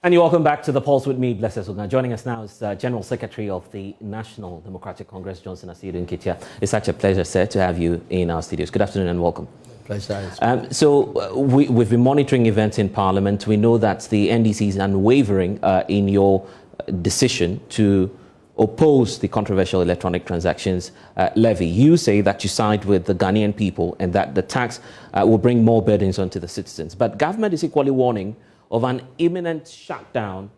And you're welcome back to The Pulse with me, Blessed Sugan. Joining us now is General Secretary of the National Democratic Congress, Johnson Asiedu Nketia. It's such a pleasure, sir, to have you in our studios. Good afternoon and welcome. Pleasure. We've been monitoring events in Parliament. We know that the NDC is unwavering in your decision to oppose the controversial electronic transactions levy. You say that you side with the Ghanaian people and that the tax will bring more burdens onto the citizens. But government is equally warning of an imminent shutdown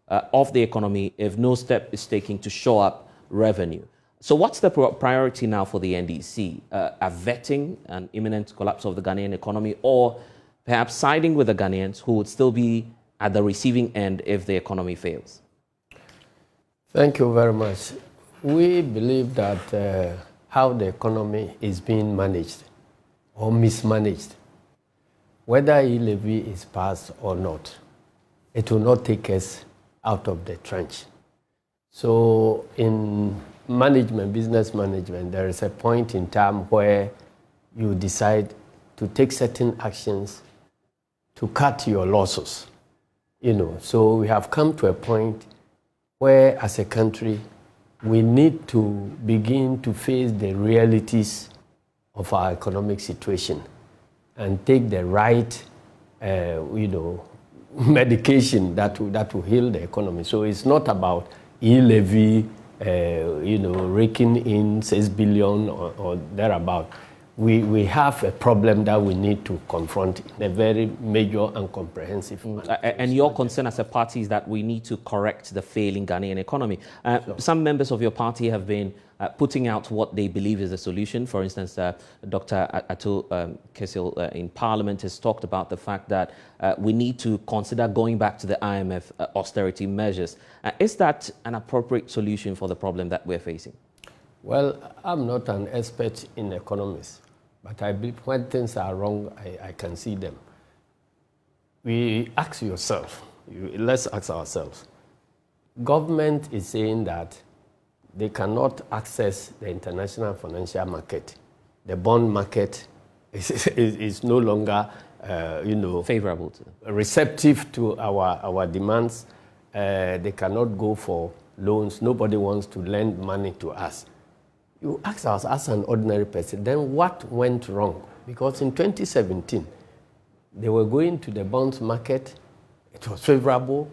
of the economy if no step is taken to shore up revenue. So what's the priority now for the NDC? Averting an imminent collapse of the Ghanaian economy, or perhaps siding with the Ghanaians who would still be at the receiving end if the economy fails? Thank you very much. We believe that how the economy is being managed or mismanaged, whether E-Levy is passed or not, it will not take us out of the trench. So in management, business management, there is a point in time where you decide to take certain actions to cut your losses. So we have come to a point where, as a country, we need to begin to face the realities of our economic situation and take the right, medication that will heal the economy. So it's not about E-Levy, raking in 6 billion or thereabout. We have a problem that we need to confront in a very major and comprehensive manner. And your concern as a party is that we need to correct the failing Ghanaian economy. Sure. Some members of your party have been putting out what they believe is the solution. For instance, Dr. Asiedu Nketia in Parliament has talked about the fact that we need to consider going back to the IMF austerity measures. Is that an appropriate solution for the problem that we're facing? Well, I'm not an expert in economics, but I believe when things are wrong, I can see them. Let's ask ourselves. Government is saying that they cannot access the international financial market. The bond market is no longer, favorable to them, receptive to our demands. They cannot go for loans. Nobody wants to lend money to us. You ask us as an ordinary person, then what went wrong? Because in 2017, they were going to the bonds market. It was favorable.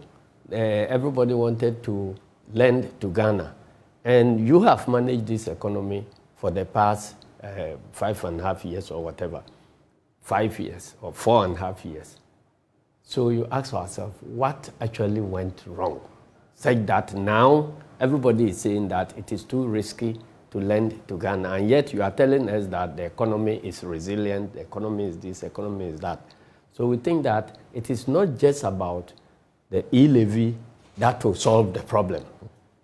Everybody wanted to lend to Ghana. And you have managed this economy for the past 5.5 years or whatever, 5 years or 4.5 years. So you ask yourself, what actually went wrong? Such that now everybody is saying that it is too risky to lend to Ghana, and yet you are telling us that the economy is resilient, the economy is this, the economy is that. So we think that it is not just about the E-Levy that will solve the problem.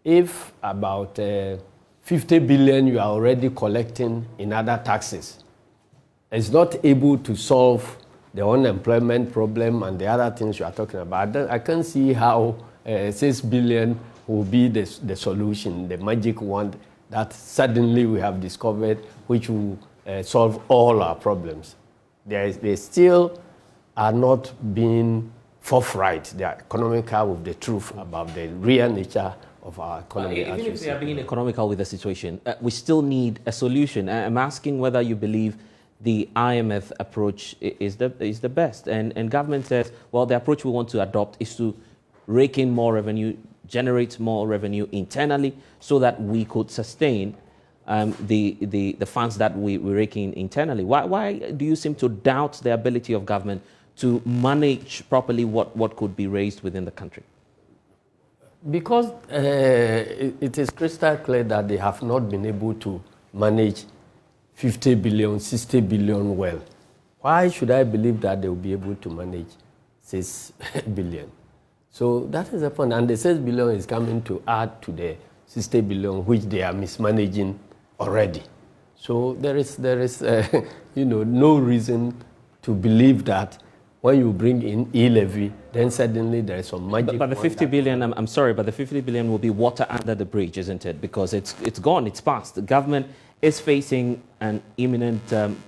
If about 50 billion you are already collecting in other taxes is not able to solve the unemployment problem and the other things you are talking about, I can't see how 6 billion will be the solution, the magic wand that suddenly we have discovered, which will solve all our problems. They still are not being forthright. They are economical with the truth about the real nature of our economy. Even if they are being economical with the situation, we still need a solution. I'm asking whether you believe the IMF approach is the best. And government says, well, the approach we want to adopt is to rake in more revenue, generate more revenue internally so that we could sustain the funds that we rake in internally. Why do you seem to doubt the ability of government to manage properly what could be raised within the country? Because it is crystal clear that they have not been able to manage 50 billion, 60 billion well. Why should I believe that they will be able to manage 6 billion? So that is the point. And the 6 billion is coming to add to the 60 billion, which they are mismanaging already. So there is no reason to believe that when you bring in E-Levy, then suddenly there is some magic. But the 50 billion, I'm sorry, but the 50 billion will be water under the bridge, isn't it? Because it's gone, it's past. The government is facing an imminent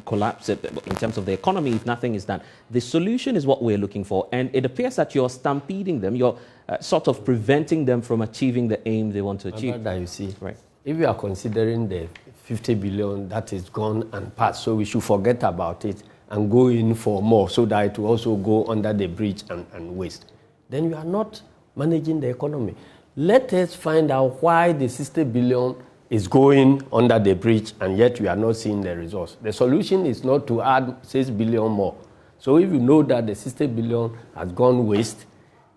collapse in terms of the economy if nothing is done. The solution is what we're looking for, and it appears that you're stampeding them, you're sort of preventing them from achieving the aim they want to achieve. About that, you see, right. If you are considering the 50 billion that is gone and passed, so we should forget about it and go in for more so that it will also go under the bridge and waste. Then you are not managing the economy. Let us find out why the 60 billion is going under the bridge and yet we are not seeing the results. The solution is not to add 6 billion more. So if you know that the 60 billion has gone waste,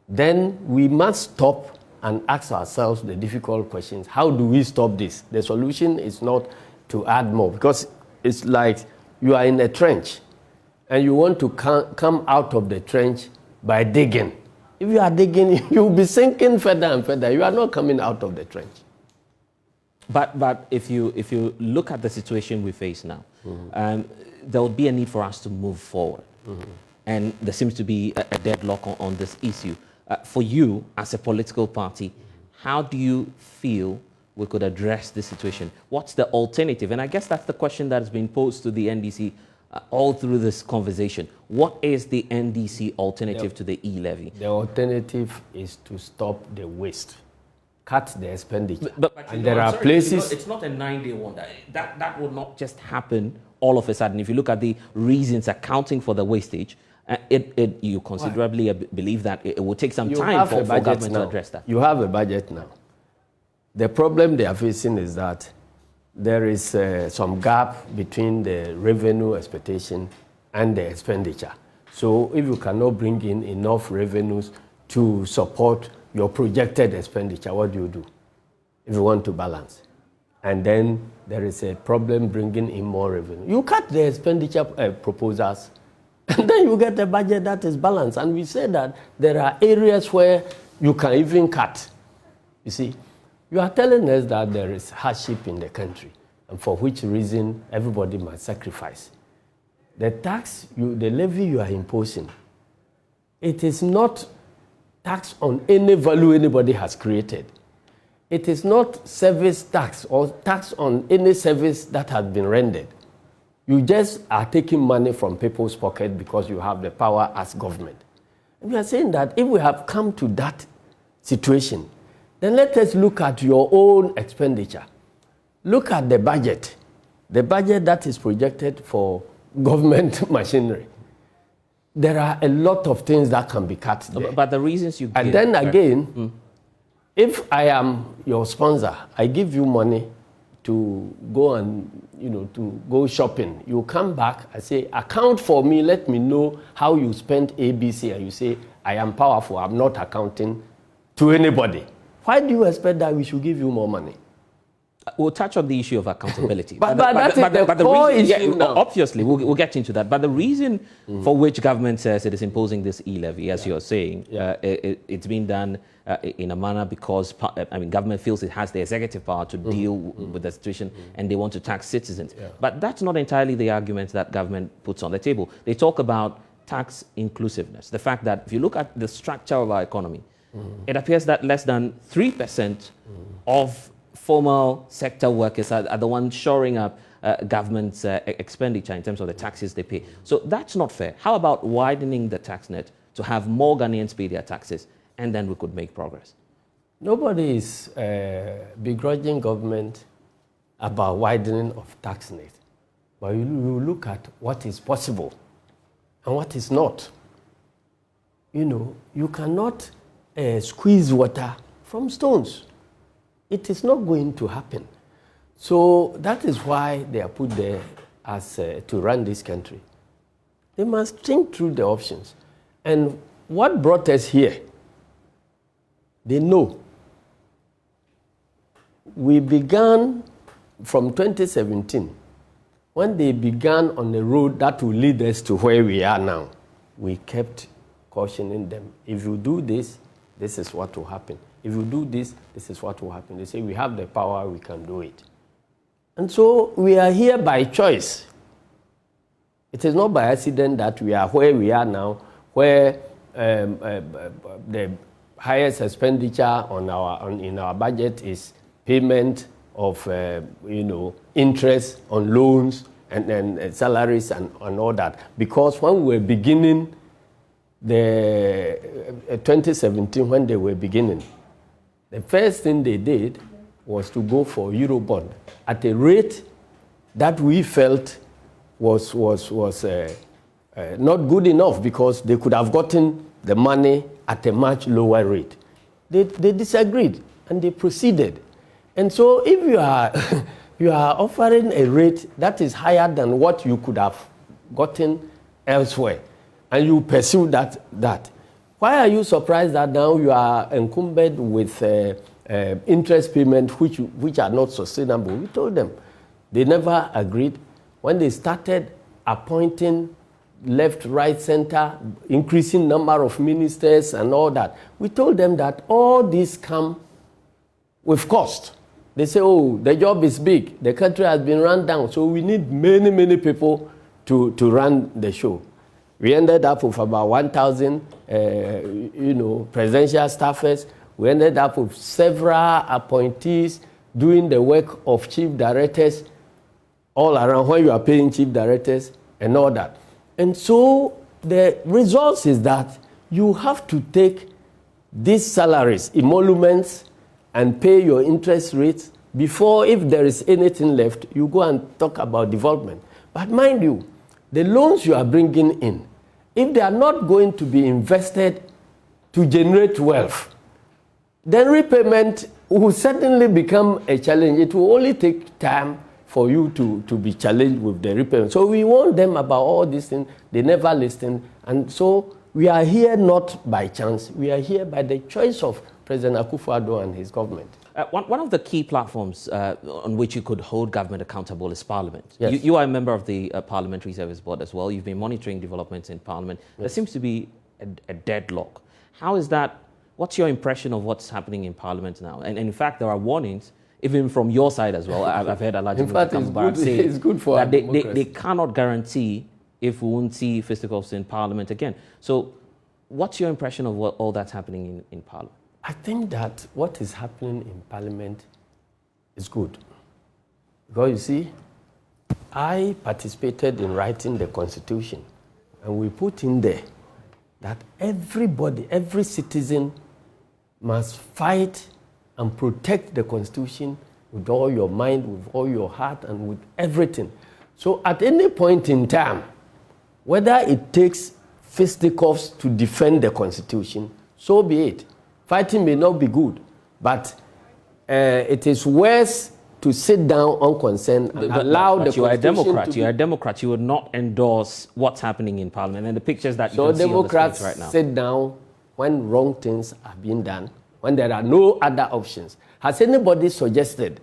then we must stop and ask ourselves the difficult questions. How do we stop this? The solution is not to add more, because it's like you are in a trench and you want to come out of the trench by digging. If you are digging, you'll be sinking further and further. You are not coming out of the trench. But if you look at the situation we face now, there will be a need for us to move forward. And there seems to be a deadlock on this issue. For you, as a political party, how do you feel we could address this situation? What's the alternative? And I guess that's the question that has been posed to the NDC all through this conversation. What is the NDC alternative to the E-Levy? The alternative is to stop the waste, cut the expenditure. But and there are places... It's not a 9-day wonder. That will not just happen all of a sudden. If you look at the reasons accounting for the wastage, you considerably believe that it will take some time for government to address that. You have a budget now. The problem they are facing is that there is some gap between the revenue expectation and the expenditure. So if you cannot bring in enough revenues to support your projected expenditure, what do? If you want to balance. And then there is a problem bringing in more revenue. You cut the expenditure proposals, and then you get a budget that is balanced. And we say that there are areas where you can even cut. You see, you are telling us that there is hardship in the country, and for which reason everybody must sacrifice. The tax, the levy you are imposing, it is not tax on any value anybody has created. It is not service tax or tax on any service that has been rendered. You just are taking money from people's pocket because you have the power as government. And we are saying that if we have come to that situation, then let us look at your own expenditure. Look at the budget that is projected for government machinery. There are a lot of things that can be cut there. But the reasons you give... And then again, if I am your sponsor, I give you money to go and, to go shopping. You come back, I say, account for me, let me know how you spent ABC, and you say, I am powerful, I'm not accounting to anybody. Why do you expect that we should give you more money? We'll touch on the issue of accountability. but the core issue now. Obviously, we'll get into that. But the reason for which government says it is imposing this E-Levy, as you're saying, it's been done in a manner because government feels it has the executive power to deal with the situation and they want to tax citizens. Yeah. But that's not entirely the argument that government puts on the table. They talk about tax inclusiveness, the fact that if you look at the structure of our economy, it appears that less than 3% of formal sector workers are the ones shoring up government's expenditure in terms of the taxes they pay. So that's not fair. How about widening the tax net to have more Ghanaians pay their taxes, and then we could make progress? Nobody is begrudging government about widening of tax net. But you look at what is possible and what is not. You cannot squeeze water from stones. It is not going to happen. So that is why they are put there as to run this country. They must think through the options. And what brought us here, they know. We began from 2017, when they began on the road that will lead us to where we are now. We kept cautioning them. If you do this, this is what will happen. If you do this, this is what will happen. They say, we have the power, we can do it. And so we are here by choice. It is not by accident that we are where we are now, where the highest expenditure in our budget is payment interest on loans and salaries and all that. Because when we were beginning the 2017, when they were beginning, the first thing they did was to go for Eurobond at a rate that we felt was not good enough, because they could have gotten the money at a much lower rate. They disagreed and they proceeded. And so if you are you are offering a rate that is higher than what you could have gotten elsewhere, and you pursue that, why are you surprised that now you are encumbered with interest payments which are not sustainable? We told them. They never agreed. When they started appointing left, right, center, increasing number of ministers and all that, we told them that all this come with cost. They say, oh, the job is big. The country has been run down, so we need many, many people to run the show. We ended up with about 1,000, presidential staffers. We ended up with several appointees doing the work of chief directors all around, when you are paying chief directors and all that. And so the result is that you have to take these salaries, emoluments, and pay your interest rates before, if there is anything left, you go and talk about development. But mind you, the loans you are bringing in, if they are not going to be invested to generate wealth, then repayment will certainly become a challenge. It will only take time for you to be challenged with the repayment. So we warned them about all these things. They never listened. And so we are here not by chance. We are here by the choice of President Akufo-Addo and his government. One of the key platforms on which you could hold government accountable is Parliament. Yes. You are a member of the Parliamentary Service Board as well. You've been monitoring developments in Parliament. Yes. There seems to be a deadlock. How is that? What's your impression of what's happening in Parliament now? And in fact, there are warnings, even from your side as well. I've heard Alhaji Mubarak say it's good for that they cannot guarantee if we won't see fiscals in Parliament again. So what's your impression of all that's happening in Parliament? I think that what is happening in Parliament is good. Because you see, I participated in writing the Constitution, and we put in there that everybody, every citizen must fight and protect the Constitution with all your mind, with all your heart, and with everything. So at any point in time, whether it takes fisticuffs to defend the Constitution, so be it. Fighting may not be good, but it is worse to sit down unconcerned and allow the Constitution You are a Democrat. You would not endorse what's happening in Parliament and the pictures that you can see on the Democrats right now. sit down when wrong things are being done, when there are no other options. Has anybody suggested,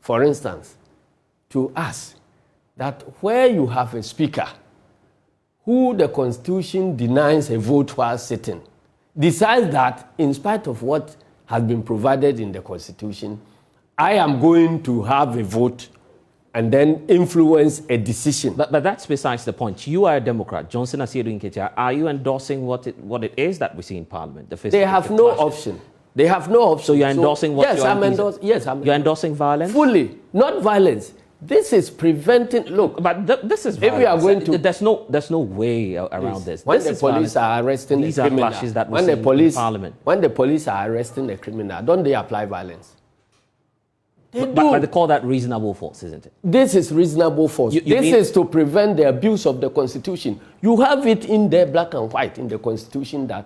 for instance, to us that where you have a speaker who the Constitution denies a vote while sitting, decides that in spite of what has been provided in the Constitution, I am going to have a vote and then influence a decision. But that's besides the point. You are a Democrat. Johnson Asiedu Nketia, are you endorsing what it is that we see in Parliament? They have no option. They have no option. So you're endorsing what? Yes, I'm endorsing. Yes, you're endorsing violence? Fully, not violence. This is preventing. Look, but this is violence. If we are going to, there's no way around this. When the police are arresting a criminal, clashes that we see in Parliament. When the police are arresting a criminal, don't they apply violence? But they call that reasonable force, isn't it? This is reasonable force. This is to prevent the abuse of the Constitution. You have it in there, black and white, in the Constitution, that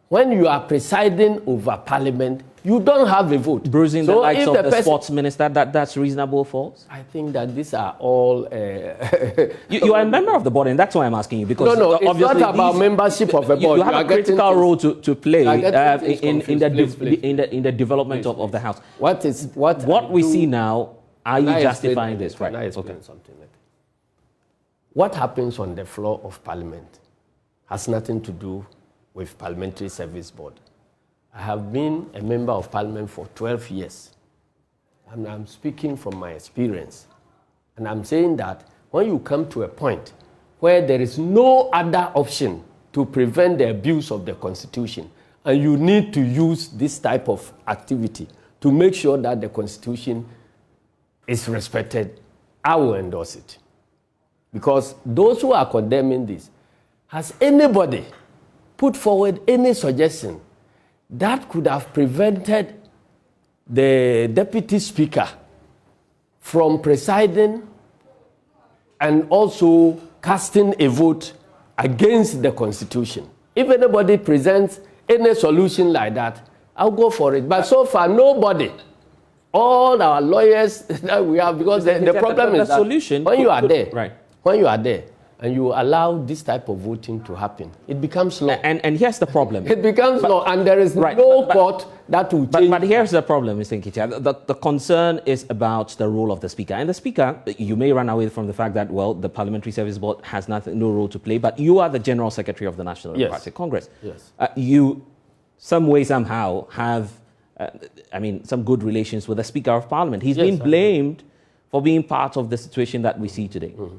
when you are presiding over Parliament, you don't have a vote. Bruising the likes of the sports minister, that's reasonable force? I think that these are all... you are a member of the board, and that's why I'm asking you. Because no, it's not about membership of a board. You have a critical role to play in the development of the House. What we see now, are you justifying this? Right. Can I explain something? What happens on the floor of Parliament has nothing to do with Parliamentary Service Board. I have been a member of Parliament for 12 years. And I'm speaking from my experience. And I'm saying that when you come to a point where there is no other option to prevent the abuse of the Constitution, and you need to use this type of activity to make sure that the Constitution is respected, I will endorse it. Because those who are condemning this, has anybody put forward any suggestion that could have prevented the deputy speaker from presiding and also casting a vote against the constitution? If anybody presents any solution like that, I'll go for it. But so far, nobody. All our lawyers that we have, because the problem is that solution when you are there, right. When you are there and you allow this type of voting to happen, it becomes law. And here's the problem. It becomes law, and there is no court that will change. But here's the problem, Mr. Nketia. The concern is about the role of the Speaker. And the Speaker, you may run away from the fact that, well, the Parliamentary Service Board has no role to play, but you are the General Secretary of the National Democratic Congress. Yes. You, some way, somehow, have, some good relations with the Speaker of Parliament. He's been blamed for being part of the situation that we see today. Mm-hmm.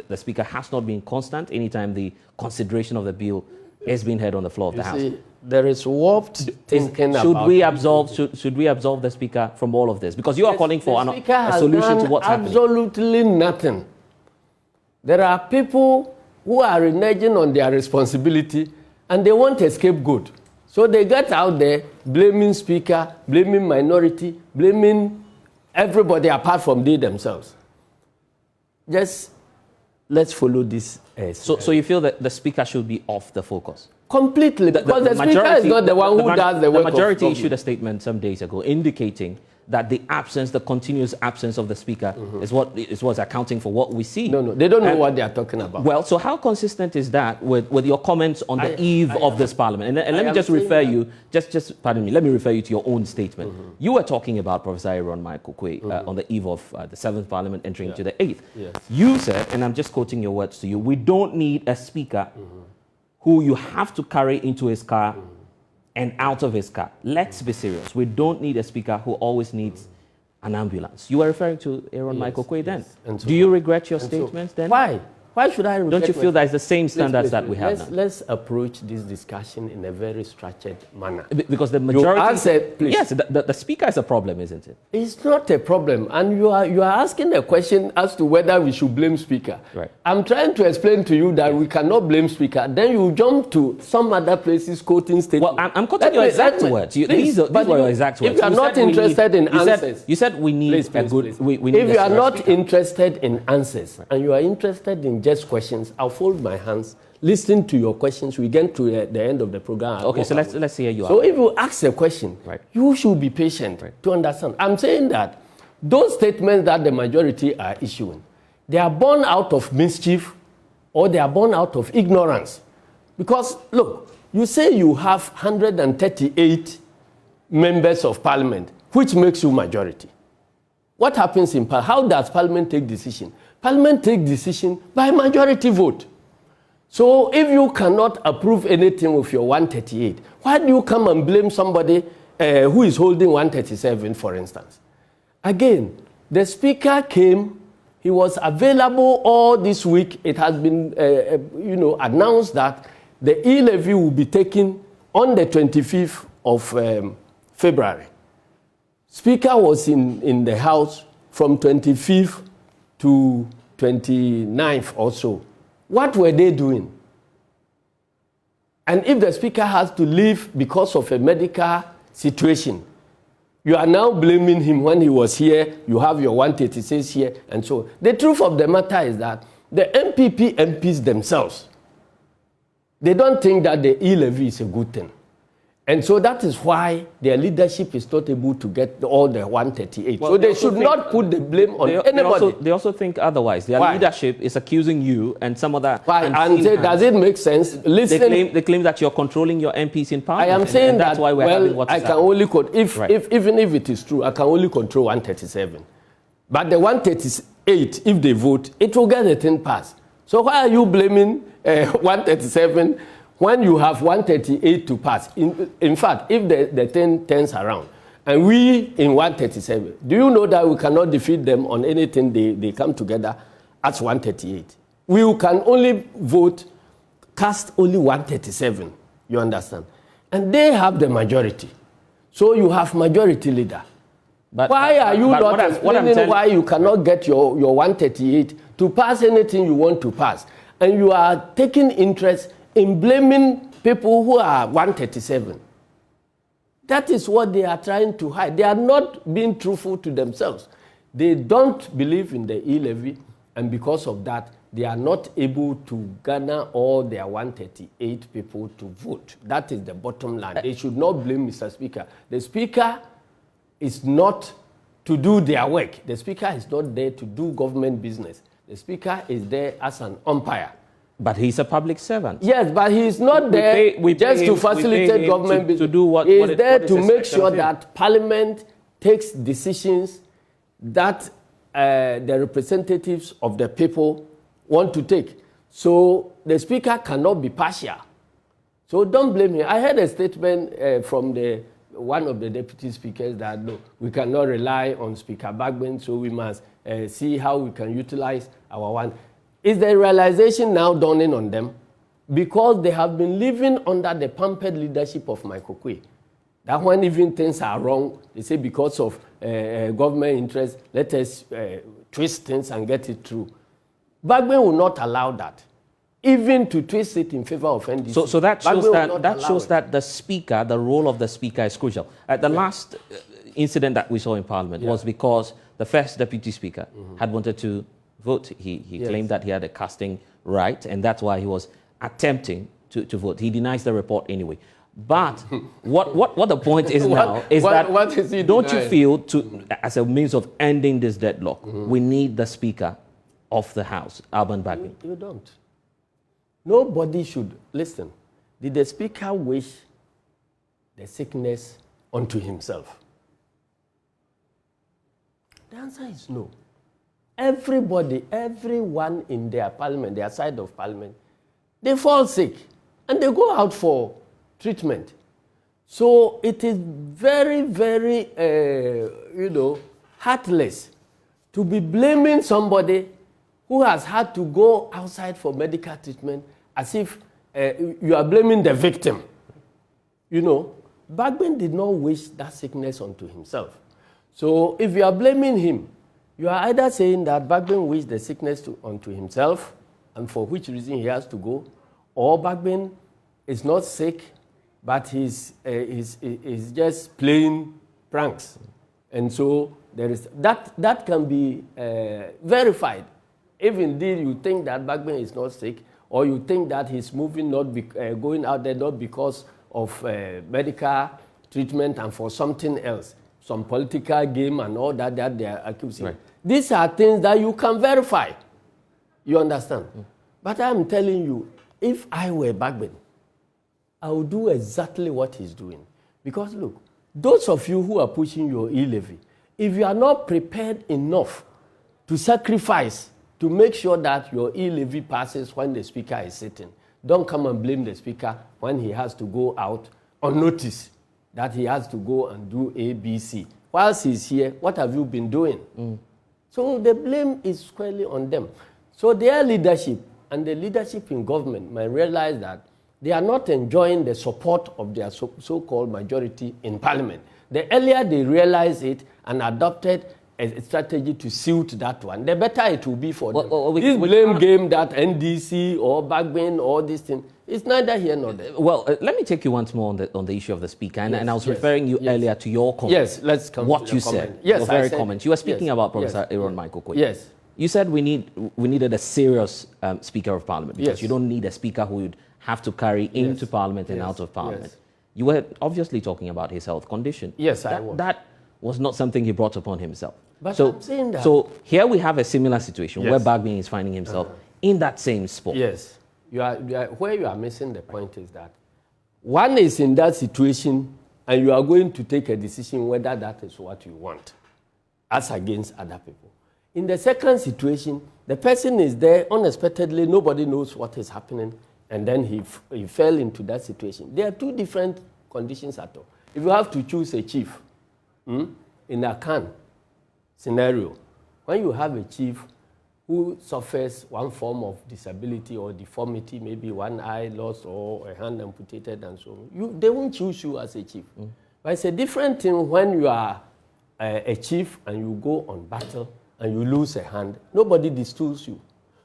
The Speaker has not been constant anytime the consideration of the bill has been heard on the floor of the House. There is warped thinking should we absolve the Speaker from all of this? Because you are calling for a solution to what's happening. Absolutely nothing. There are people who are reneging on their responsibility and they want a scapegoat. So they get out there blaming Speaker, blaming minority, blaming everybody apart from they themselves. Just let's follow this. So you feel that the Speaker should be off the focus? Completely, because the Speaker is not the one who does the work. The majority issued a statement some days ago indicating that the continuous absence of the Speaker is what's accounting for what we see. No, they don't know what they are talking about. Well, so how consistent is that with your comments on the eve of this Parliament? And let me just refer you, pardon me, let me refer you to your own statement. You were talking about Professor Aaron Michael Quay on the eve of the 7th Parliament entering into the 8th. Yes. You said, and I'm just quoting your words to you, we don't need a Speaker who you have to carry into his car and out of his car. Let's be serious. We don't need a Speaker who always needs an ambulance. You were referring to Aaron Michael Quay then. So do you regret your statements then? Why? Why should I regret? Don't you feel that it's the same standards that we have now? Let's approach this discussion in a very structured manner. Because the majority... You answered, please. Yes, the Speaker is a problem, isn't it? It's not a problem. And you are asking a question as to whether we should blame Speaker. Right. I'm trying to explain to you that we cannot blame Speaker. Then you jump to some other places quoting statements. Well, I'm quoting your exact words. These were your exact words. If you are not interested in answers... You said we need a good... If you are not interested in answers and you are interested in just questions, I'll fold my hands, listen to your questions. We get to the end of the program. Okay, so let's hear you out. So if you ask a question, you should be patient to understand. I'm saying that those statements that the majority are issuing, they are born out of mischief or they are born out of ignorance. Because, look, you say you have 138 members of parliament, which makes you majority. What happens in Parliament? How does Parliament take decision? Parliament take decision by majority vote. So if you cannot approve anything with your 138, why do you come and blame somebody who is holding 137, for instance? Again, the Speaker came, he was available all this week. It has been announced that the E-Levy will be taken on the 25th of February. Speaker was in the House from 25th to 29th or so. What were they doing? And if the Speaker has to leave because of a medical situation, you are now blaming him when he was here, you have your 136 here, and so. The truth of the matter is that the MPP MPs themselves, they don't think that the E-Levy is a good thing. And so that is why their leadership is not able to get all the 138. Well, so they should not put the blame on anybody. They also think otherwise. Their leadership is accusing you and some other... Why? And say, does it make sense? Listen, they claim that you're controlling your MPs in Parliament. I am saying that's why we're having what is happening. Even if it is true, I can only control 137. But the 138, if they vote, it will get the thing passed. So why are you blaming 137 when you have 138 to pass? In fact, if the thing turns around and we in 137, do you know that we cannot defeat them on anything they come together at 138? We can only cast only 137, you understand? And they have the majority. So you have majority leader. But, why are you not explaining why you cannot get your 138 to pass anything you want to pass? And you are taking interest in blaming people who are 137. That is what they are trying to hide. They are not being truthful to themselves. They don't believe in the E-Levy, and because of that, they are not able to garner all their 138 people to vote. That is the bottom line. They should not blame Mr. Speaker. The Speaker is not to do their work. The Speaker is not there to do government business. The Speaker is there as an umpire. But he's a public servant. Yes, but he is not there just to facilitate government business. To do what, he is there to make sure that Parliament takes decisions that the representatives of the people want to take. So the Speaker cannot be partial. So don't blame him. I heard a statement from one of the deputy speakers that no, we cannot rely on Speaker Bagbin, so we must see how we can utilize our one. Is the realization now dawning on them? Because they have been living under the pampered leadership of Michael Kwe. That when even things are wrong, they say because of government interest, let us twist things and get it through. Bagbin will not allow that, even to twist it in favor of NDC. So that shows that the Speaker, the role of the Speaker is crucial. The last incident that we saw in Parliament was because the first Deputy Speaker had wanted to vote. He claimed that he had a casting right, and that's why he was attempting to vote. He denies the report anyway. But what the point is now is that don't you feel, as a means of ending this deadlock, we need the Speaker of the House, Alban Bagbin? You don't. Nobody should. Listen, did the Speaker wish the sickness unto himself? The answer is no. Everybody, everyone in their parliament, their side of parliament, they fall sick and they go out for treatment. So it is very, very, heartless to be blaming somebody who has had to go outside for medical treatment as if you are blaming the victim. Bagbin did not wish that sickness unto himself. So if you are blaming him, you are either saying that Bagbin wished the sickness unto himself, and for which reason he has to go, or Bagbin is not sick, but he's just playing pranks. And so there is that can be verified. If indeed you think that Bagbin is not sick, or you think that he's moving, going out there not because of medical treatment and for something else, some political game and all that they are accusing. Right. These are things that you can verify. You understand? But I'm telling you, if I were Bagbin, I would do exactly what he's doing. Because look, those of you who are pushing your E-Levy, if you are not prepared enough to sacrifice to make sure that your E-Levy passes when the Speaker is sitting, don't come and blame the Speaker when he has to go out on notice that he has to go and do A, B, C. Whilst he's here, what have you been doing? So the blame is squarely on them. So their leadership and the leadership in government might realize that they are not enjoying the support of their so-called majority in Parliament. The earlier they realize it and adopted a strategy to suit that one, the better it will be for them. This blame game that NDC or Bagbin or this thing, it's neither here nor there. Well, let me take you once more on the issue of the Speaker. And I was referring you earlier to your comment. Yes, let's come what to you comment. said. Yes, your very comment. You were speaking about Professor Aaron Michael Kwe. Yes. You said we needed a serious Speaker of Parliament because you don't need a Speaker who would have to carry into Parliament and out of Parliament. Yes. You were obviously talking about his health condition. Yes, I was. That was not something he brought upon himself. But I'm saying that. So here we have a similar situation where Bagbin is finding himself in that same spot. Yes. Where you are missing the point is that one is in that situation and you are going to take a decision whether that is what you want as against other people. In the second situation, the person is there unexpectedly, nobody knows what is happening, and then he fell into that situation. There are two different conditions at all. If you have to choose a chief in a can scenario, when you have a chief who suffers one form of disability or deformity, maybe one eye lost or a hand amputated and so on, they won't choose you as a chief. But it's a different thing when you are a chief and you go on battle and you lose a hand, nobody distools you.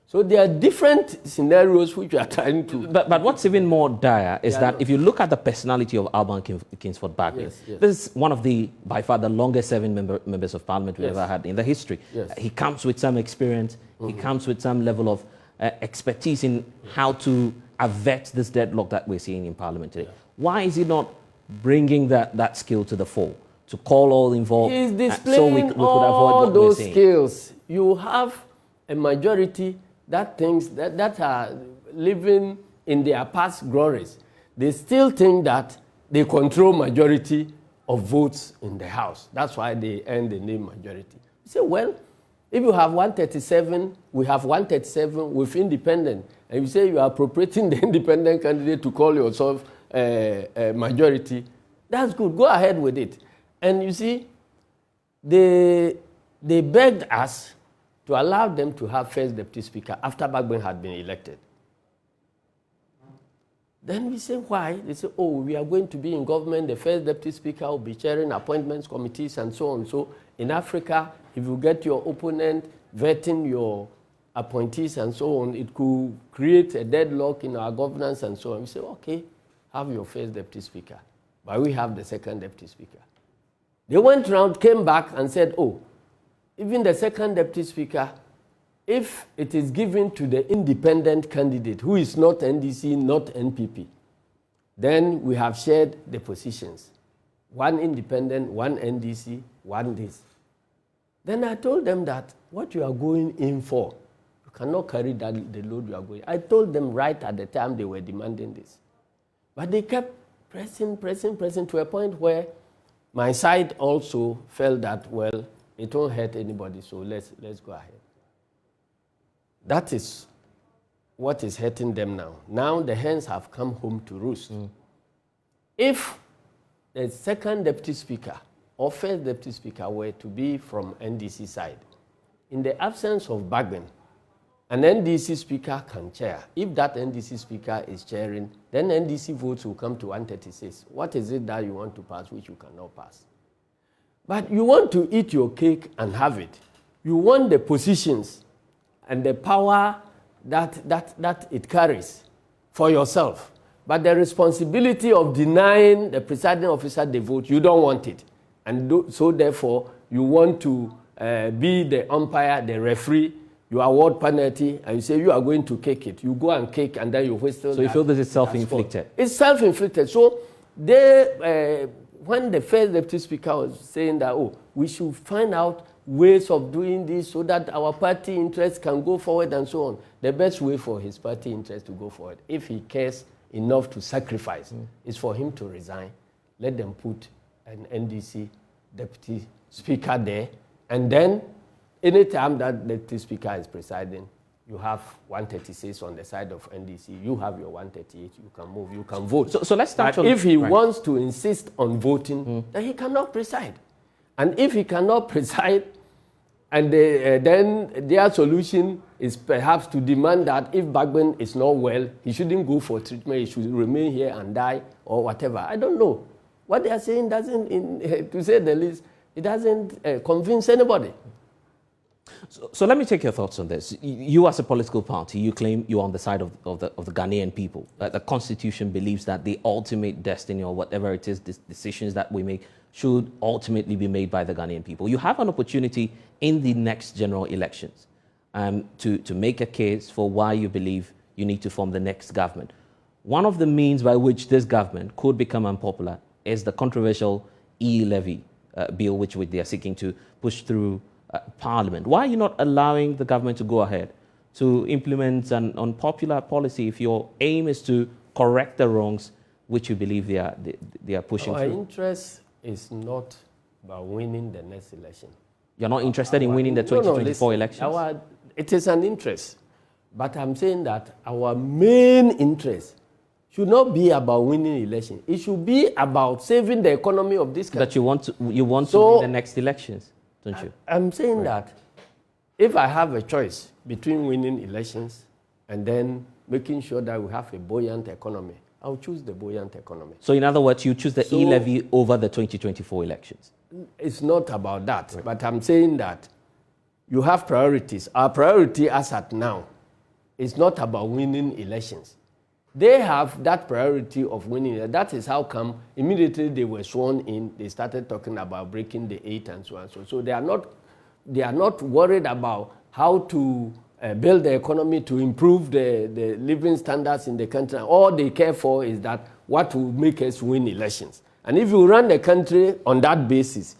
So there are different scenarios which we are trying to... But what's even more dire is that if you look at the personality of Alban Kingsford Bagbin, this is one of the, by far, the longest serving members of parliament we've ever had in the history. He comes with some experience, he comes with some level of expertise in how to avert this deadlock that we're seeing in parliament today. Why is he not bringing that skill to the fore, to call all involved, he's displaying so we could avoid all what those we're seeing? skills? You have a majority that thinks that are living in their past glories. They still think that they control majority of votes in the House. That's why they earn the name majority. You say, well, if you have 137, we have 137 with independent, and you say you are appropriating the independent candidate to call yourself a majority, that's good. Go ahead with it. And you see, they begged us to allow them to have first deputy speaker after Bagbin had been elected. Then we say, why? They say, oh, we are going to be in government, the first deputy speaker will be chairing appointments committees and so on. So in Africa, if you get your opponent vetting your appointees and so on, it could create a deadlock in our governance and so on. We say, okay, have your first deputy speaker, but we have the second deputy speaker. They went around, came back and said, oh, even the second deputy speaker, if it is given to the independent candidate who is not NDC, not NPP, then we have shared the positions. One independent, one NDC, one this. Then I told them that what you are going in for, you cannot carry the load you are going. I told them right at the time they were demanding this. But they kept pressing to a point where my side also felt that, well, it won't hurt anybody, so let's go ahead. That is what is hurting them now. Now the hens have come home to roost. If the second deputy speaker or first deputy speaker were to be from NDC side, in the absence of Bagbin, an NDC speaker can chair. If that NDC speaker is chairing, then NDC votes will come to 136. What is it that you want to pass which you cannot pass? But you want to eat your cake and have it. You want the positions and the power that it carries for yourself. But the responsibility of denying the presiding officer the vote, you don't want it. And so therefore, you want to be the umpire, the referee, you award penalty, and you say you are going to kick it. You go and kick, and then you whistle. So you feel this is self-inflicted? It's self-inflicted. So they... when the first deputy speaker was saying that, oh, we should find out ways of doing this so that our party interests can go forward and so on, the best way for his party interest to go forward, if he cares enough to sacrifice, is for him to resign. Let them put an NDC deputy speaker there, and then anytime that deputy speaker is presiding, you have 136 on the side of NDC. You have your 138. You can move. You can vote. So let's start. But if he wants to insist on voting, then he cannot preside. And if he cannot preside, and then their solution is perhaps to demand that if Bagbin is not well, he shouldn't go for treatment. He should remain here and die or whatever. I don't know. What they are saying doesn't, to say the least, it doesn't convince anybody. So let me take your thoughts on this. You as a political party, you claim you're on the side of the Ghanaian people. That the constitution believes that the ultimate destiny or whatever it is, decisions that we make should ultimately be made by the Ghanaian people. You have an opportunity in the next general elections to make a case for why you believe you need to form the next government. One of the means by which this government could become unpopular is the controversial E-Levy bill, which they are seeking to push through Parliament. Why are you not allowing the government to go ahead to implement an unpopular policy if your aim is to correct the wrongs which you believe they are pushing through? Our interest is not about winning the next election. You're not interested in winning the 2024 elections? It is an interest. But I'm saying that our main interest should not be about winning election. It should be about saving the economy of this country. That you want to win the next elections, don't you? I'm saying that if I have a choice between winning elections and then making sure that we have a buoyant economy, I'll choose the buoyant economy. So in other words, you choose the E-Levy over the 2024 elections? it's not about that. Right. But I'm saying that you have priorities. Our priority as at now is not about winning elections. They have that priority of winning. That is how come immediately they were sworn in, they started talking about breaking the 8 and so on. So they are not worried about how to build the economy, to improve the living standards in the country. All they care for is that what will make us win elections. And if you run the country on that basis,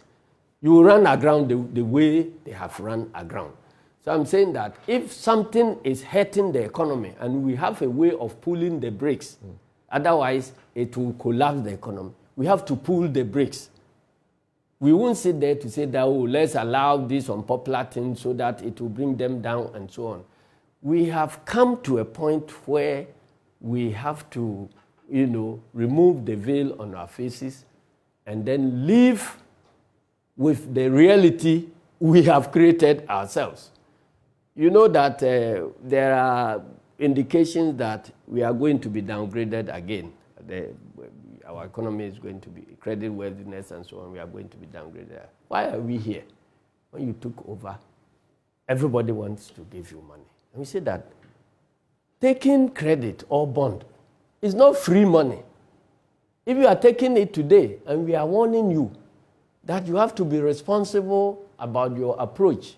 you will run aground the way they have run aground. So I'm saying that if something is hurting the economy and we have a way of pulling the brakes, otherwise it will collapse the economy. We have to pull the brakes. We won't sit there to say that, oh, let's allow this unpopular thing so that it will bring them down and so on. We have come to a point where we have to, remove the veil on our faces and then live with the reality we have created ourselves. You know that there are indications that we are going to be downgraded again. Our economy is going to be credit worthiness and so on. We are going to be downgraded. Why are we here? When you took over, everybody wants to give you money. And we say that taking credit or bond is not free money. If you are taking it today and we are warning you that you have to be responsible about your approach,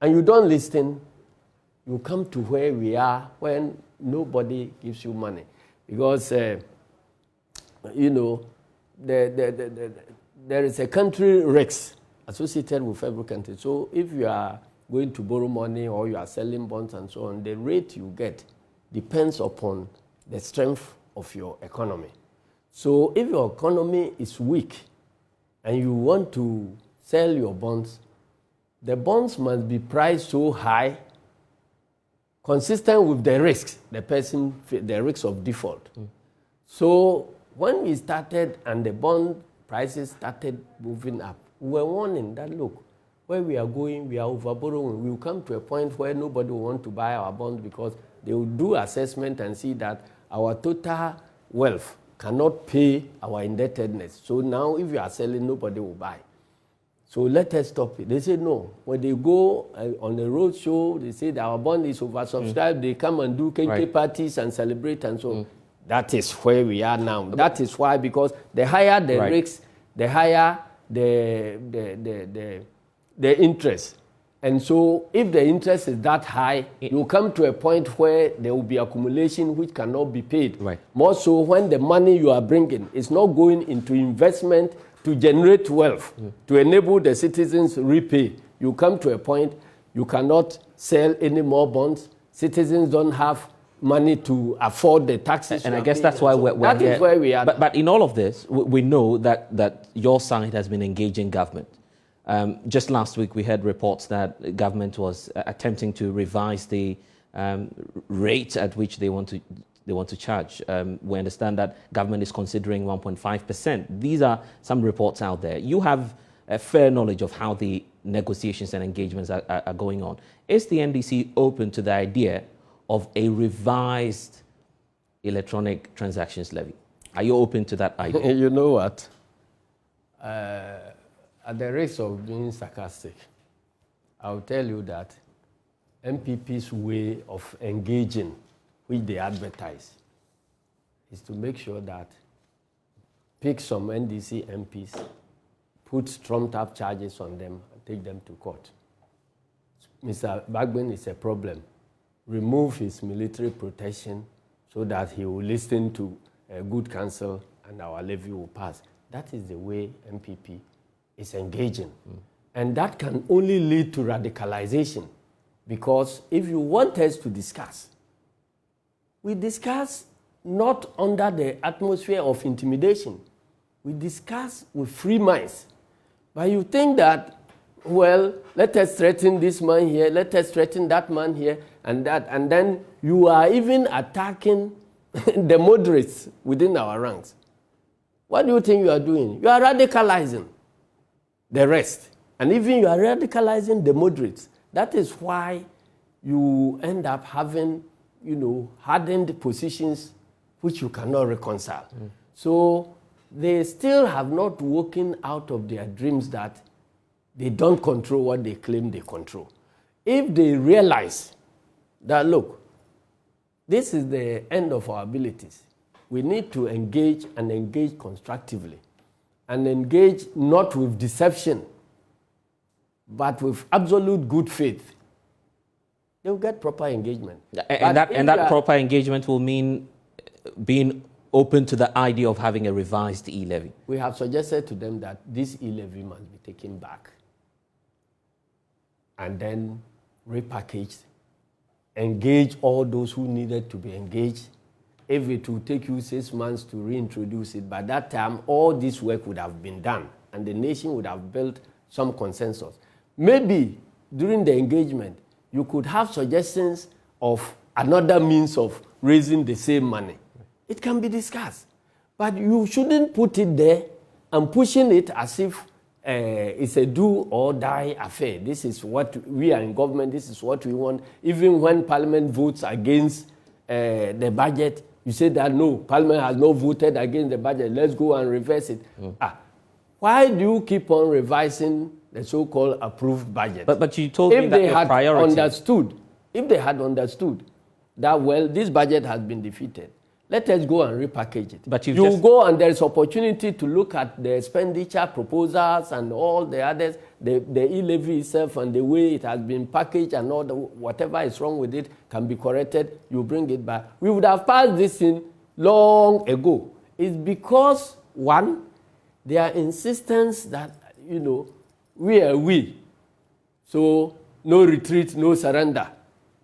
and you don't listen, you come to where we are when nobody gives you money. Because, there is a country risk associated with every country. So if you are going to borrow money or you are selling bonds and so on, the rate you get depends upon the strength of your economy. So if your economy is weak and you want to sell your bonds, the bonds must be priced so high, consistent with the risks, the risks of default. So when we started and the bond prices started moving up, we were warning that, look, where we are going, we are overborrowing. We will come to a point where nobody will want to buy our bonds because they will do assessment and see that our total wealth cannot pay our indebtedness. So now if you are selling, nobody will buy. So let us stop it. They say no. When they go on the road show, they say that our bond is oversubscribed. They come and do KK parties and celebrate and so on. That is where we are now. That is why, because the higher the risks, the higher the interest. And so if the interest is that high, you come to a point where there will be accumulation which cannot be paid. Right. More so when the money you are bringing is not going into investment to generate wealth, to enable the citizens repay. You come to a point you cannot sell any more bonds. Citizens don't have money to afford the taxes. And I guess that's why we're that here. Is where we are. But in all of this, we know that your side has been engaging government. Just last week, we heard reports that government was attempting to revise the rate at which they want to charge. We understand that government is considering 1.5%. These are some reports out there. You have a fair knowledge of how the negotiations and engagements are going on. Is the NDC open to the idea of a revised electronic transactions levy? Are you open to that idea? You know what? At the risk of being sarcastic, I'll tell you that MPP's way of engaging, which they advertise, is to make sure that pick some NDC MPs, put trumped-up charges on them, and take them to court. Mr. Bagbin is a problem. Remove his military protection so that he will listen to good counsel and our levy will pass. That is the way MPP is engaging. And that can only lead to radicalization, because if you want us to discuss, we discuss not under the atmosphere of intimidation. We discuss with free minds. But you think that, well, let us threaten this man here, let us threaten that man here, and that, and then you are even attacking the moderates within our ranks. What do you think you are doing? You are radicalizing the rest. And even you are radicalizing the moderates. That is why you end up having, hardened positions which you cannot reconcile. So they still have not woken out of their dreams that they don't control what they claim they control. If they realize that, look, this is the end of our abilities, we need to engage and engage constructively and engage not with deception, but with absolute good faith, they'll get proper engagement. And that proper engagement will mean being open to the idea of having a revised E-Levy. We have suggested to them that this E-Levy must be taken back and then repackaged, engage all those who needed to be engaged. If it will take you 6 months to reintroduce it, by that time, all this work would have been done and the nation would have built some consensus. Maybe during the engagement, you could have suggestions of another means of raising the same money. It can be discussed. But you shouldn't put it there and pushing it as if it's a do or die affair. This is what we are in government, this is what we want. Even when Parliament votes against the budget, you say that no, Parliament has not voted against the budget, let's go and reverse it. Why do you keep on revising the so-called approved budget? But you told me that your priority... If they had understood that, well, this budget has been defeated, let us go and repackage it. But you go and there's opportunity to look at the expenditure proposals and all the others, the E-Levy itself and the way it has been packaged and all whatever is wrong with it can be corrected. You bring it back. We would have passed this in long ago. It's because, one, their insistence that, we are we. So no retreat, no surrender.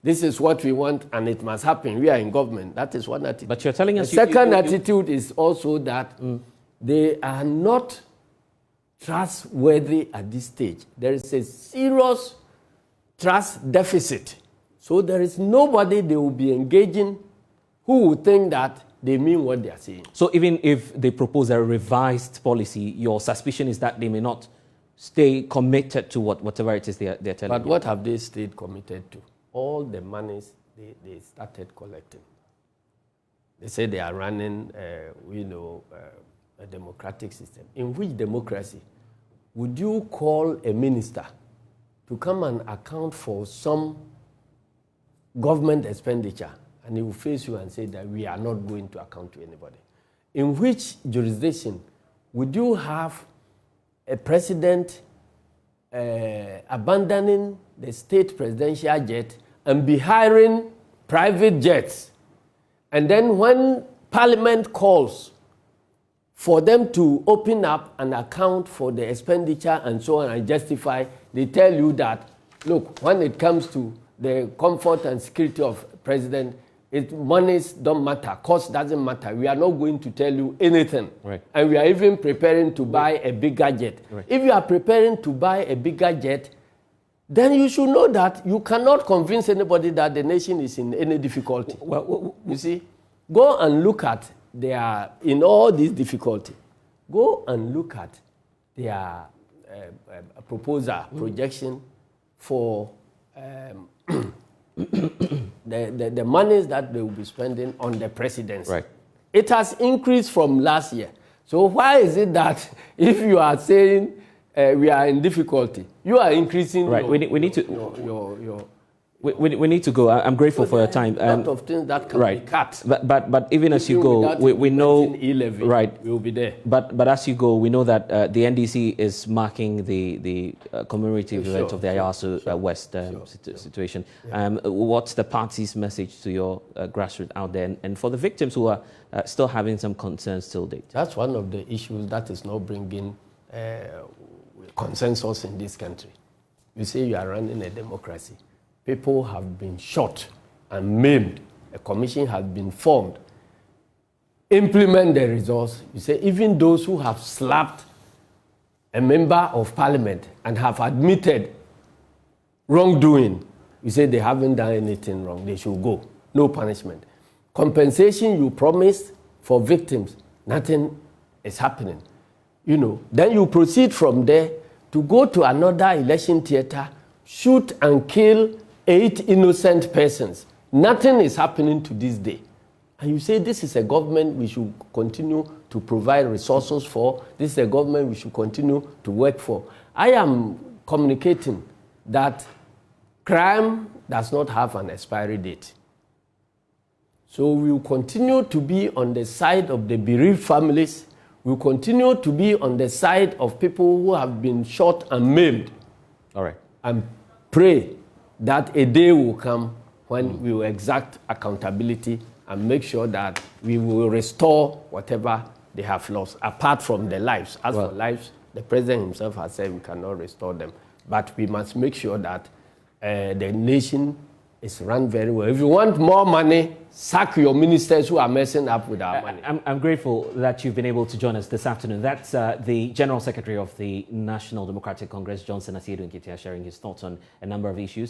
This is what we want and it must happen. We are in government. That is one attitude. But you're telling us... The second attitude is also that they are not trustworthy at this stage. There is a serious trust deficit. So there is nobody they will be engaging who will think that they mean what they are saying. So even if they propose a revised policy, your suspicion is that they may not stay committed to whatever it is they're telling you. But what have they stayed committed to? All the monies they started collecting. They say they are running, a democratic system. In which democracy would you call a minister to come and account for some government expenditure and he will face you and say that we are not going to account to anybody? In which jurisdiction would you have a president abandoning the state presidential jet and be hiring private jets? And then when Parliament calls for them to open up an account for the expenditure and so on and justify, they tell you that, look, when it comes to the comfort and security of president, monies don't matter, cost doesn't matter. We are not going to tell you anything. Right. And we are even preparing to buy a bigger jet. Right. If you are preparing to buy a bigger jet, then you should know that you cannot convince anybody that the nation is in any difficulty. You see, go and look at in all this difficulty, go and look at their projection for the monies that they will be spending on the presidency. Right. It has increased from last year. So why is it that if you are saying we are in difficulty, you are increasing? Right. We need to. We need to go. I'm grateful for your time. A lot of things that can be cut. But even as you go, we know. E-Levy, right. We'll be there. But as you go, we know that the NDC is marking the commemorative event of the Ayasu West situation. Yeah. What's the party's message to your grassroots out there, and for the victims who are still having some concerns till date? That's one of the issues that is not bringing consensus in this country. You say you are running a democracy. People have been shot and maimed. A commission has been formed. Implement the results. You say even those who have slapped a member of parliament and have admitted wrongdoing, you say they haven't done anything wrong. They should go. No punishment. Compensation you promised for victims, nothing is happening. Then you proceed from there to go to another election theater, shoot and kill 8 innocent persons. Nothing is happening to this day. and you say this is a government we should continue to provide resources for, this is a government we should continue to work for. I am communicating that crime does not have an expiry date. So we will continue to be on the side of the bereaved families. We will continue to be on the side of people who have been shot and maimed. All right. And pray that a day will come when we will exact accountability and make sure that we will restore whatever they have lost, apart from their lives. As for lives, the president himself has said we cannot restore them. But we must make sure that the nation is run very well. If you want more money, sack your ministers who are messing up with our money. I'm grateful that you've been able to join us this afternoon. That's the General Secretary of the National Democratic Congress, Johnson Asiedu Nketia, sharing his thoughts on a number of issues.